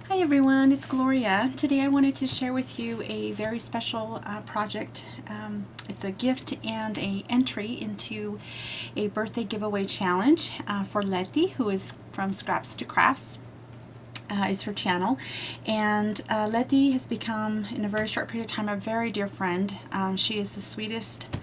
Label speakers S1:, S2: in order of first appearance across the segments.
S1: Hi everyone, it's Gloria. Today I wanted to share with you a very special project. It's a gift and a entry into a birthday giveaway challenge for Letty, who is from Scraps to Crafts. Is her channel, and Letty has become, in a very short period of time, a very dear friend. She is the sweetest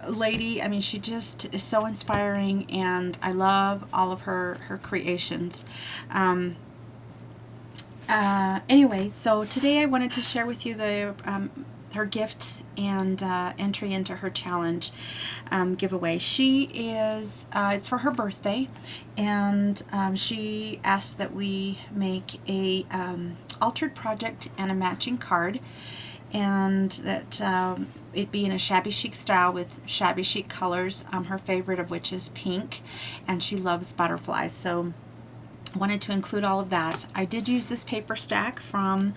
S1: lady. I mean, she just is so inspiring, and I love all of her creations. Anyway, so today I wanted to share with you the her gift and entry into her challenge giveaway. She is, it's for her birthday, and she asked that we make a altered project and a matching card, and that it be in a shabby chic style with shabby chic colors, her favorite of which is pink, and she loves butterflies. So wanted to include all of that. I did use this paper stack from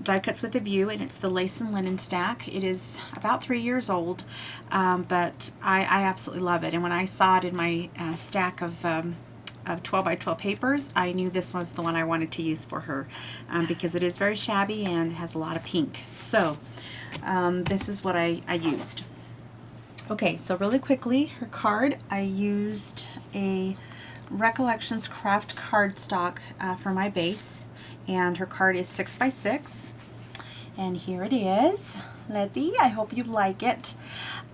S1: Die Cuts with a View, and it's the lace and linen stack. It is about 3 years old, but I absolutely love it. And when I saw it in my stack of 12 by 12 papers, I knew this was the one I wanted to use for her, because it is very shabby and has a lot of pink. So this is what I used. Okay, so really quickly, her card, I used a Recollections craft cardstock for my base, and her card is 6 by 6, and here it is. Letty, I hope you like it.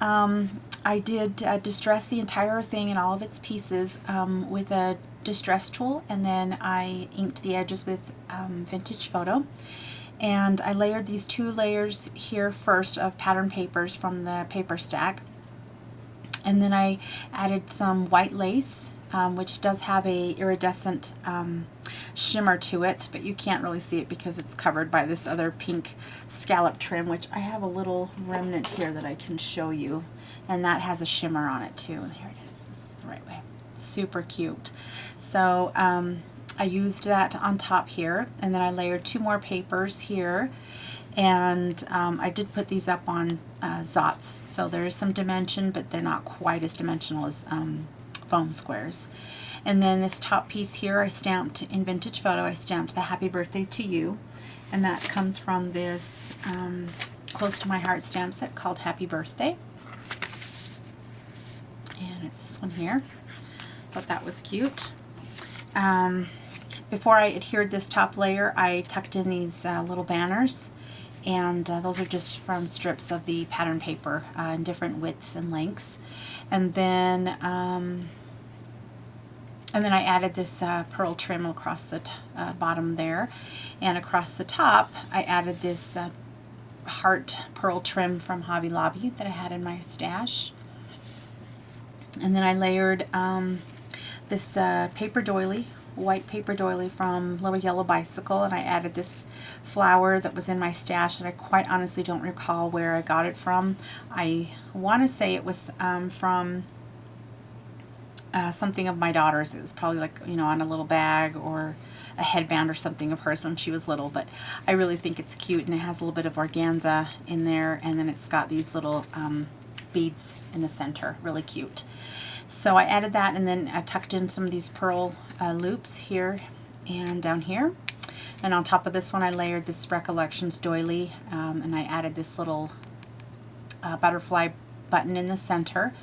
S1: I did distress the entire thing in all of its pieces with a distress tool, and then I inked the edges with vintage photo, and I layered these 2 layers here first of pattern papers from the paper stack, and then I added some white lace, which does have a iridescent shimmer to it, but you can't really see it because it's covered by this other pink scallop trim, which I have a little remnant here that I can show you, and that has a shimmer on it too. And here it is. This is the right way. Super cute. So I used that on top here, and then I layered 2 more papers here, and I did put these up on Zots, so there is some dimension, but they're not quite as dimensional as foam squares. And then this top piece here, I stamped in vintage photo, I stamped the Happy Birthday to You, and that comes from this Close to My Heart stamp set called Happy Birthday, and it's this one here. Thought that was cute. Before I adhered this top layer, I tucked in these little banners, and those are just from strips of the pattern paper in different widths and lengths. And then I added this pearl trim across the bottom there, and across the top I added this heart pearl trim from Hobby Lobby that I had in my stash. And then I layered this paper doily, white paper doily from Little Yellow Bicycle, and I added this flower that was in my stash, and I quite honestly don't recall where I got it from. I want to say it was from something of my daughter's. It was probably like, you know, on a little bag or a headband or something of hers when she was little, but I really think it's cute, and it has a little bit of organza in there, and then it's got these little beads in the center. Really cute. So I added that, and then I tucked in some of these pearl loops here and down here. And on top of this one, I layered this Recollections doily, and I added this little butterfly button in the center,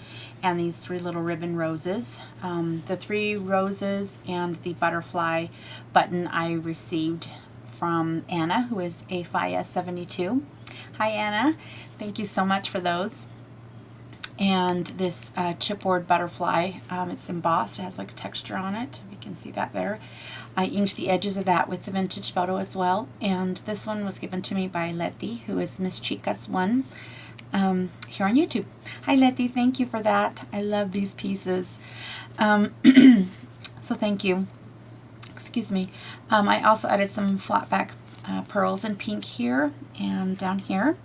S1: and these 3 little ribbon roses. The 3 roses and the butterfly button I received from Anna, who is A5S72. Hi Anna, thank you so much for those. And this chipboard butterfly, it's embossed, it has like a texture on it, you can see that there. I inked the edges of that with the vintage photo as well, and this one was given to me by Letty, who is Miss Chicas1 here on YouTube. Hi Letty, thank you for that. I love these pieces. So thank you. Excuse me. I also added some flat back pearls in pink here and down here.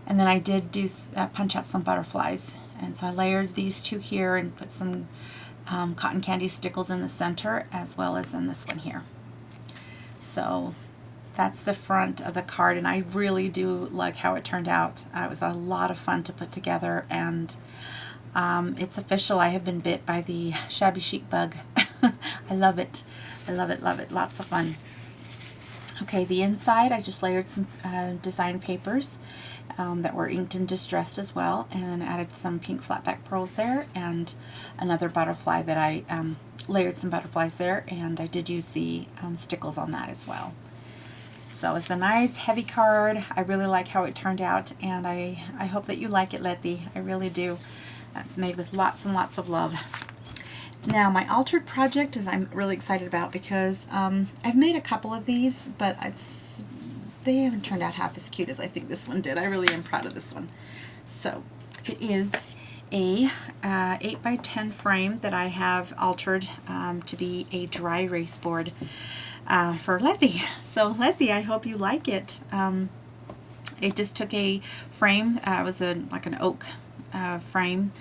S1: And then I did do punch out some butterflies, and so I layered these 2 here and put some cotton candy stickles in the center, as well as in this one here. So that's the front of the card, and I really do like how it turned out. It was a lot of fun to put together, and it's official. I have been bit by the shabby chic bug. I love it. I love it, love it. Lots of fun. Okay, the inside, I just layered some design papers that were inked and distressed as well, and added some pink flatback pearls there, and another butterfly that I layered some butterflies there, and I did use the stickles on that as well. So it's a nice heavy card. I really like how it turned out, and I hope that you like it, Letty. I really do. It's made with lots and lots of love. Now, my altered project is I'm really excited about because I've made a couple of these, but they haven't turned out half as cute as I think this one did. I really am proud of this one. So it is a 8x10 frame that I have altered to be a dry erase board for Letty. So Letty, I hope you like it. It just took a frame. It was like an oak frame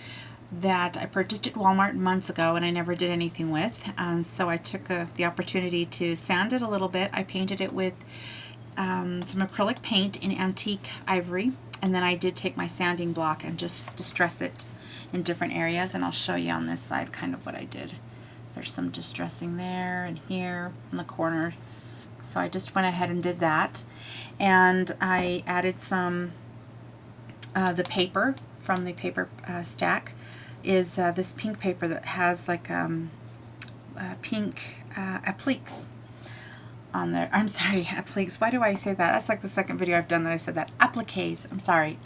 S1: that I purchased at Walmart months ago and I never did anything with. So I took the opportunity to sand it a little bit. I painted it with some acrylic paint in antique ivory, and then I did take my sanding block and just distress it in different areas, and I'll show you on this side kind of what I did. There's some distressing there and here in the corner. So I just went ahead and did that, and I added some the paper from the paper stack is this pink paper that has like pink appliques on there. I'm sorry, appliques. Why do I say that? That's like the second video I've done that I said that. Appliques. I'm sorry.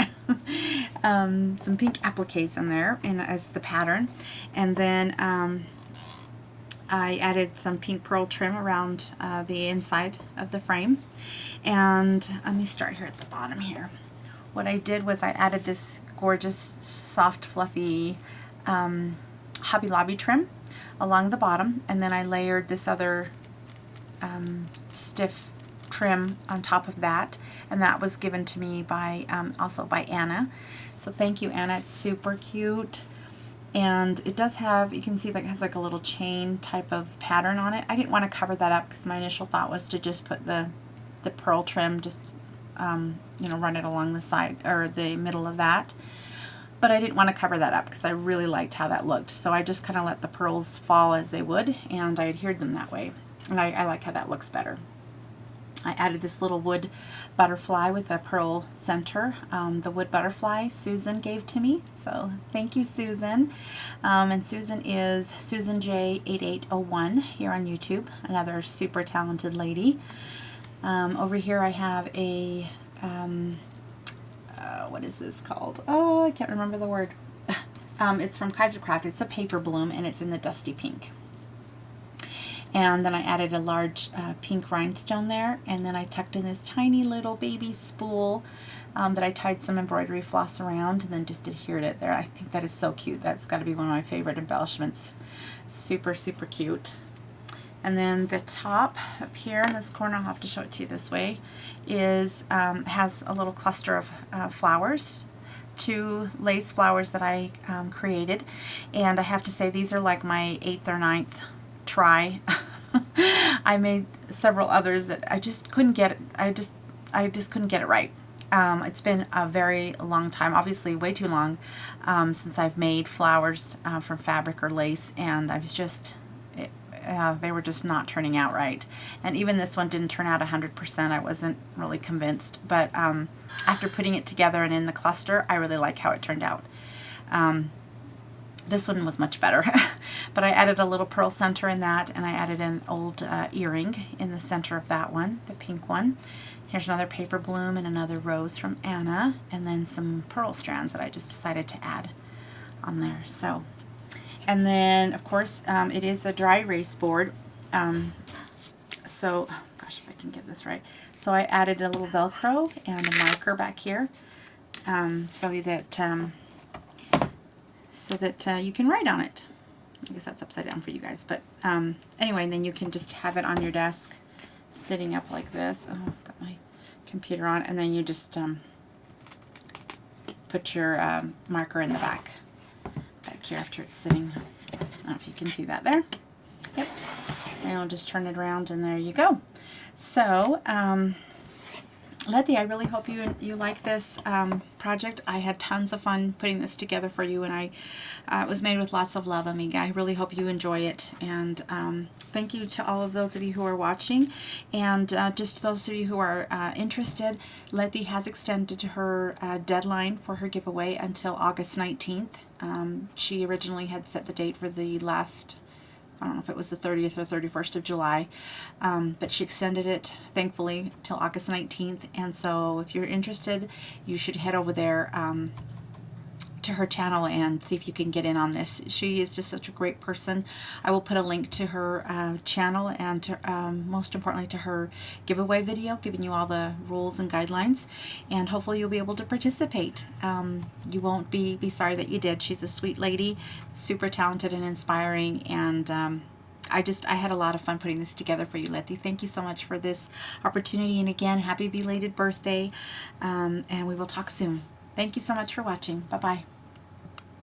S1: Some pink appliques in there and as the pattern. And then I added some pink pearl trim around the inside of the frame. And let me start here at the bottom here. What I did was I added this gorgeous, soft, fluffy Hobby Lobby trim along the bottom, and then I layered this other stiff trim on top of that, and that was given to me by also by Anna. So thank you, Anna. It's super cute, and it does have, you can see that it has like a little chain type of pattern on it. I didn't want to cover that up because my initial thought was to just put the pearl trim, just you know, run it along the side or the middle of that. But I didn't want to cover that up because I really liked how that looked. So I just kind of let the pearls fall as they would, and I adhered them that way. And I like how that looks better. I added this little wood butterfly with a pearl center. The wood butterfly Susan gave to me. So thank you, Susan. And Susan is Susan J8801 here on YouTube. Another super talented lady. Over here I have a what is this called? Oh, I can't remember the word. It's from Kaisercraft. It's a paper bloom, and it's in the dusty pink. And then I added a large pink rhinestone there, and then I tucked in this tiny little baby spool that I tied some embroidery floss around and then just adhered it there. I think that is so cute. That's got to be one of my favorite embellishments. Super, super cute. And then the top up here in this corner, I'll have to show it to you this way, is has a little cluster of flowers, 2 lace flowers that I created. And I have to say these are like my 8th or 9th try. I made several others that I just couldn't get it. I just couldn't get it right. It's been a very long time, obviously way too long, since I've made flowers from fabric or lace, and I was just they were just not turning out right. And even this one didn't turn out 100%. I wasn't really convinced, but after putting it together and in the cluster, I really like how it turned out. This one was much better. But I added a little pearl center in that, and I added an old earring in the center of that one, the pink one. Here's another paper bloom and another rose from Anna, and then some pearl strands that I just decided to add on there. So, and then of course it is a dry erase board. So, gosh, if I can get this right. So I added a little Velcro and a marker back here, so that you can write on it. I guess that's upside down for you guys, but anyway, and then you can just have it on your desk sitting up like this. Oh, I've got my computer on, and then you just put your marker in the back here after it's sitting. I don't know if you can see that there. Yep. And I'll just turn it around, and there you go. So Letty, I really hope you like this project. I had tons of fun putting this together for you, and it was made with lots of love, amiga. I really hope you enjoy it, and thank you to all of those of you who are watching, and just those of you who are interested. Letty has extended her deadline for her giveaway until August 19th. She originally had set the date for the last, I don't know if it was the 30th or 31st of July, but she extended it, thankfully, till August 19th. And so if you're interested, you should head over there to her channel and see if you can get in on this. She is just such a great person. I will put a link to her channel and to, most importantly, to her giveaway video, giving you all the rules and guidelines, and hopefully you'll be able to participate. You won't be sorry that you did. She's a sweet lady, super talented and inspiring, and I had a lot of fun putting this together for you, Letty. Thank you so much for this opportunity, and again, happy belated birthday, and we will talk soon. Thank you so much for watching. Bye-bye.